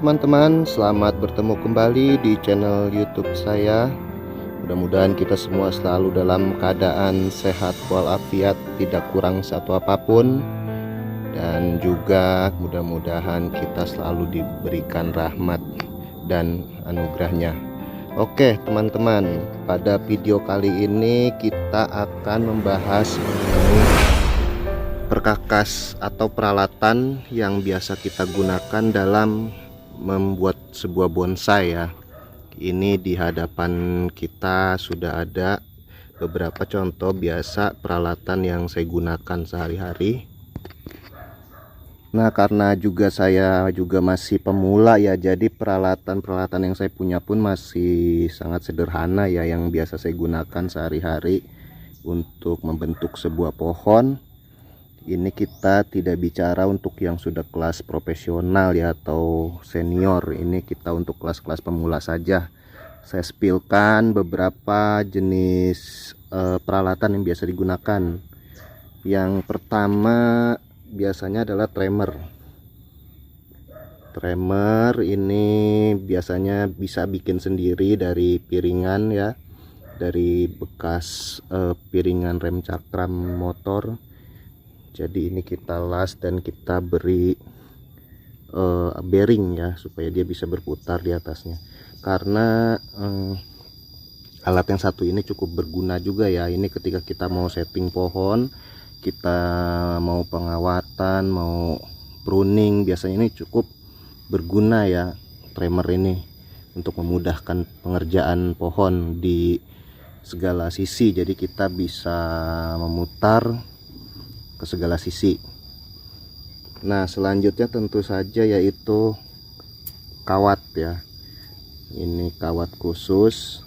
teman-teman, selamat bertemu kembali di channel YouTube saya. Mudah-mudahan kita semua selalu dalam keadaan sehat walafiat, tidak kurang satu apapun. Dan juga mudah-mudahan kita selalu diberikan rahmat dan anugerahnya. Oke teman-teman, pada video kali ini kita akan membahas mengenai perkakas atau peralatan yang biasa kita gunakan dalam membuat sebuah bonsai ya. Ini di hadapan kita sudah ada beberapa contoh biasa peralatan yang saya gunakan sehari-hari. Nah, karena juga saya juga masih pemula ya, jadi peralatan-peralatan yang saya punya pun masih sangat sederhana ya, yang biasa saya gunakan sehari-hari untuk membentuk sebuah pohon. Ini kita tidak bicara untuk yang sudah kelas profesional ya atau senior, ini kita untuk kelas-kelas pemula saja. Saya spillkan beberapa jenis peralatan yang biasa digunakan. Yang pertama biasanya adalah trimmer. Trimmer ini biasanya bisa bikin sendiri dari piringan ya, dari bekas piringan rem cakram motor. Jadi ini kita las dan kita beri bearing ya, supaya dia bisa berputar di atasnya. Karena alat yang satu ini cukup berguna juga ya. Ini ketika kita mau setting pohon, kita mau pengawatan, mau pruning, biasanya ini cukup berguna ya trimmer ini, untuk memudahkan pengerjaan pohon di segala sisi. Jadi kita bisa memutar ke segala sisi. Nah, selanjutnya tentu saja yaitu kawat ya. Ini kawat khusus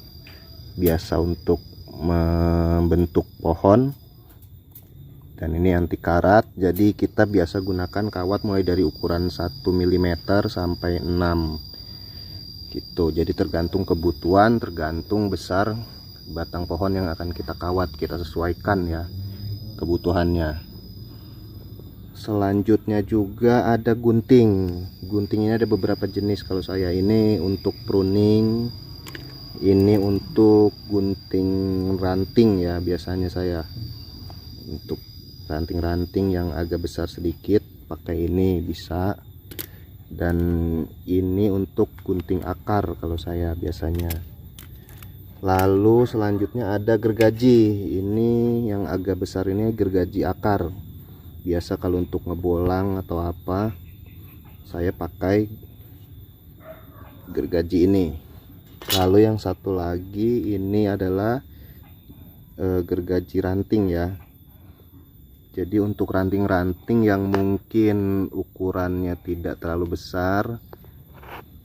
biasa untuk membentuk pohon, dan ini anti karat. Jadi kita biasa gunakan kawat mulai dari ukuran 1 mm sampai 6 gitu. Jadi tergantung kebutuhan, tergantung besar batang pohon yang akan kita kawat, kita sesuaikan ya kebutuhannya. Selanjutnya juga ada gunting. Gunting ini ada beberapa jenis. Kalau saya ini untuk pruning, ini untuk gunting ranting ya, biasanya saya untuk ranting-ranting yang agak besar sedikit pakai ini bisa. Dan ini untuk gunting akar kalau saya biasanya. Lalu selanjutnya ada gergaji. Ini yang agak besar ini gergaji akar. Biasa kalau untuk ngebolang atau apa, saya pakai gergaji ini. Lalu yang satu lagi ini adalah gergaji ranting ya. Jadi untuk ranting-ranting yang mungkin ukurannya tidak terlalu besar,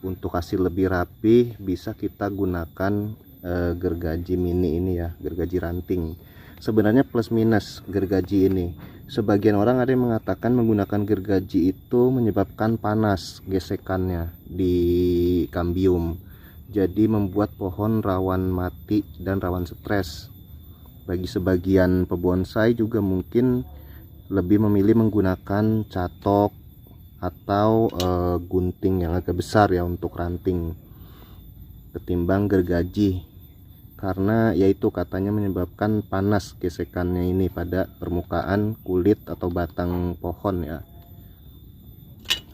untuk hasil lebih rapi bisa kita gunakan gergaji mini ini ya, gergaji ranting. Sebenarnya plus minus gergaji ini. Sebagian orang ada yang mengatakan menggunakan gergaji itu menyebabkan panas gesekannya di kambium. Jadi membuat pohon rawan mati dan rawan stres. Bagi sebagian pebonsai juga mungkin lebih memilih menggunakan catok atau gunting yang agak besar ya untuk ranting ketimbang gergaji. Karena yaitu katanya menyebabkan panas gesekannya ini pada permukaan kulit atau batang pohon ya.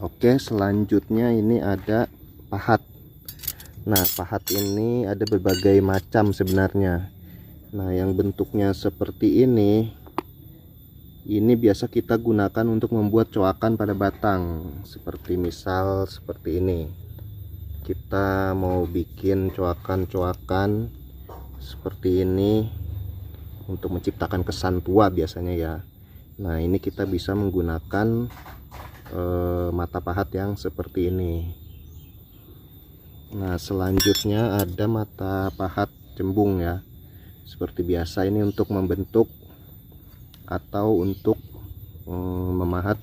Oke, selanjutnya ini ada pahat. Nah, pahat ini ada berbagai macam sebenarnya. Nah, yang bentuknya seperti ini biasa kita gunakan untuk membuat coakan pada batang. Seperti misal seperti ini. Kita mau bikin coakan-coakan seperti ini untuk menciptakan kesan tua biasanya ya. Nah, ini kita bisa menggunakan mata pahat yang seperti ini. Nah, selanjutnya ada mata pahat cembung ya, seperti biasa. Ini untuk membentuk atau untuk memahat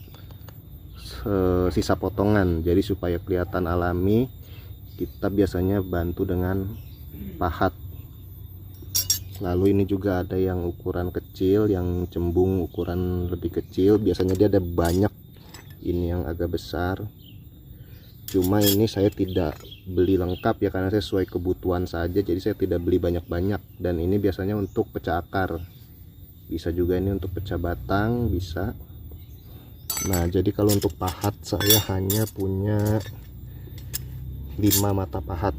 sisa potongan. Jadi supaya kelihatan alami, kita biasanya bantu dengan pahat. Lalu ini juga ada yang ukuran kecil, yang cembung ukuran lebih kecil. Biasanya dia ada banyak, ini yang agak besar. Cuma ini saya tidak beli lengkap ya, karena saya sesuai kebutuhan saja, jadi saya tidak beli banyak-banyak. Dan ini biasanya untuk pecah akar, bisa juga ini untuk pecah batang, bisa. Nah, jadi kalau untuk pahat saya hanya punya 5 mata pahat.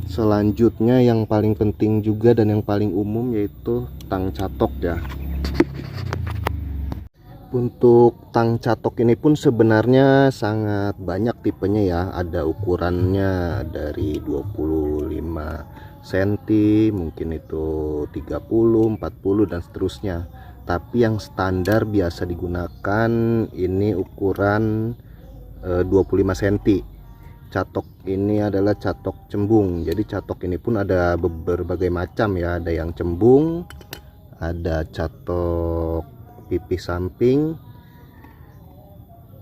Selanjutnya yang paling penting juga dan yang paling umum yaitu tang catok ya. Untuk tang catok ini pun sebenarnya sangat banyak tipenya ya. Ada ukurannya dari 25 cm, mungkin itu 30, 40 dan seterusnya. Tapi yang standar biasa digunakan ini ukuran 25 cm. Catok ini adalah catok cembung. Jadi catok ini pun ada berbagai macam ya. Ada yang cembung, ada catok pipih samping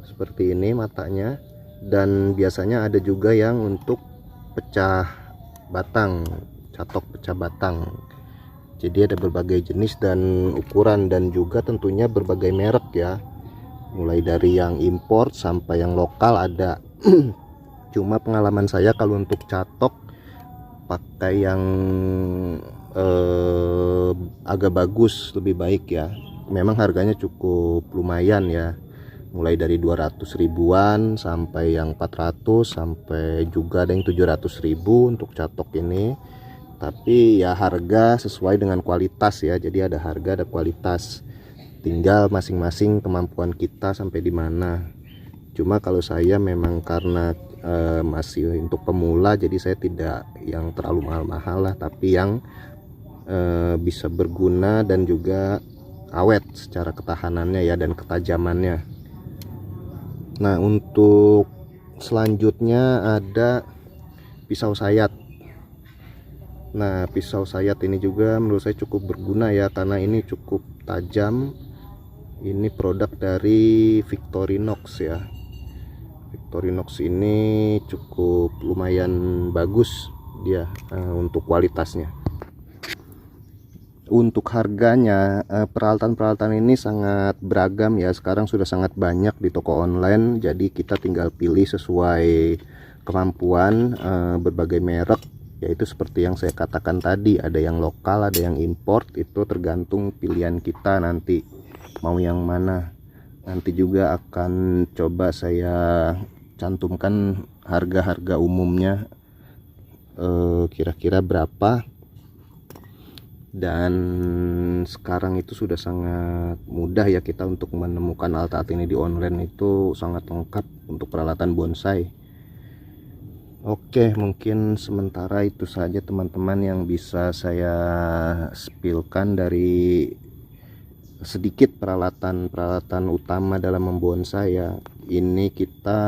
seperti ini matanya, dan biasanya ada juga yang untuk pecah batang, catok pecah batang. Jadi ada berbagai jenis dan ukuran, dan juga tentunya berbagai merek ya, mulai dari yang import sampai yang lokal ada. Cuma pengalaman saya kalau untuk catok pakai yang agak bagus lebih baik ya. Memang harganya cukup lumayan ya, mulai dari 200 ribuan sampai yang 400, sampai juga ada yang 700 ribu untuk catok ini. Tapi ya harga sesuai dengan kualitas ya, jadi ada harga ada kualitas, tinggal masing-masing kemampuan kita sampai di mana. Cuma kalau saya memang karena masih untuk pemula, jadi saya tidak yang terlalu mahal-mahal lah, tapi yang bisa berguna dan juga awet secara ketahanannya ya, dan ketajamannya. Nah, untuk selanjutnya ada pisau sayat. Nah, pisau sayat ini juga menurut saya cukup berguna ya, karena ini cukup tajam. Ini produk dari Victorinox ya. Victorinox ini cukup lumayan bagus dia untuk kualitasnya. Untuk harganya, peralatan-peralatan ini sangat beragam ya. Sekarang sudah sangat banyak di toko online, jadi kita tinggal pilih sesuai kemampuan. Berbagai merek, yaitu seperti yang saya katakan tadi, ada yang lokal, ada yang import. Itu tergantung pilihan kita nanti mau yang mana. Nanti juga akan coba saya cantumkan harga-harga umumnya kira-kira berapa. Dan sekarang itu sudah sangat mudah ya kita untuk menemukan alat-alat ini di online, itu sangat lengkap untuk peralatan bonsai. Oke, mungkin sementara itu saja teman-teman yang bisa saya spillkan dari sedikit peralatan-peralatan utama dalam membonsai ya. Ini kita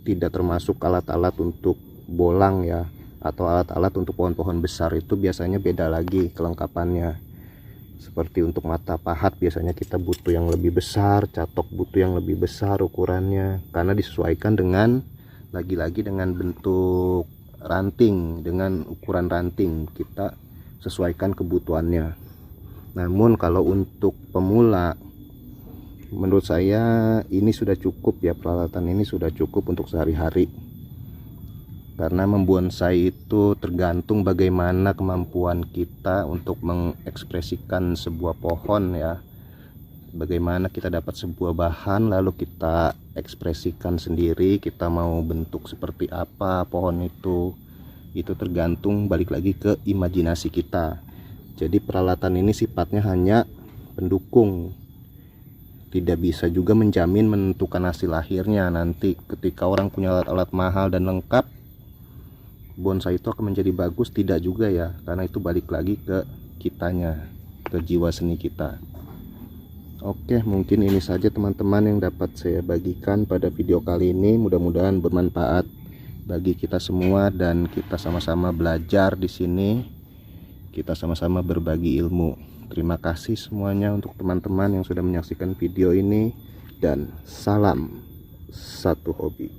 tidak termasuk alat-alat untuk bolang ya, atau alat-alat untuk pohon-pohon besar. Itu biasanya beda lagi kelengkapannya. Seperti untuk mata pahat biasanya kita butuh yang lebih besar, catok butuh yang lebih besar ukurannya, karena disesuaikan dengan lagi-lagi dengan bentuk ranting, dengan ukuran ranting kita sesuaikan kebutuhannya. Namun kalau untuk pemula, menurut saya ini sudah cukup ya, peralatan ini sudah cukup untuk sehari-hari. Karena membonsai itu tergantung bagaimana kemampuan kita untuk mengekspresikan sebuah pohon ya. Bagaimana kita dapat sebuah bahan lalu kita ekspresikan sendiri, kita mau bentuk seperti apa pohon itu tergantung balik lagi ke imajinasi kita. Jadi peralatan ini sifatnya hanya pendukung, tidak bisa juga menjamin menentukan hasil akhirnya. Nanti ketika orang punya alat-alat mahal dan lengkap, bonsai itu akan menjadi bagus, tidak juga ya, karena itu balik lagi ke kitanya, ke jiwa seni kita. Oke, mungkin ini saja teman-teman yang dapat saya bagikan pada video kali ini. Mudah-mudahan bermanfaat bagi kita semua dan kita sama-sama belajar di sini, kita sama-sama berbagi ilmu. Terima kasih semuanya untuk teman-teman yang sudah menyaksikan video ini, dan salam satu hobi.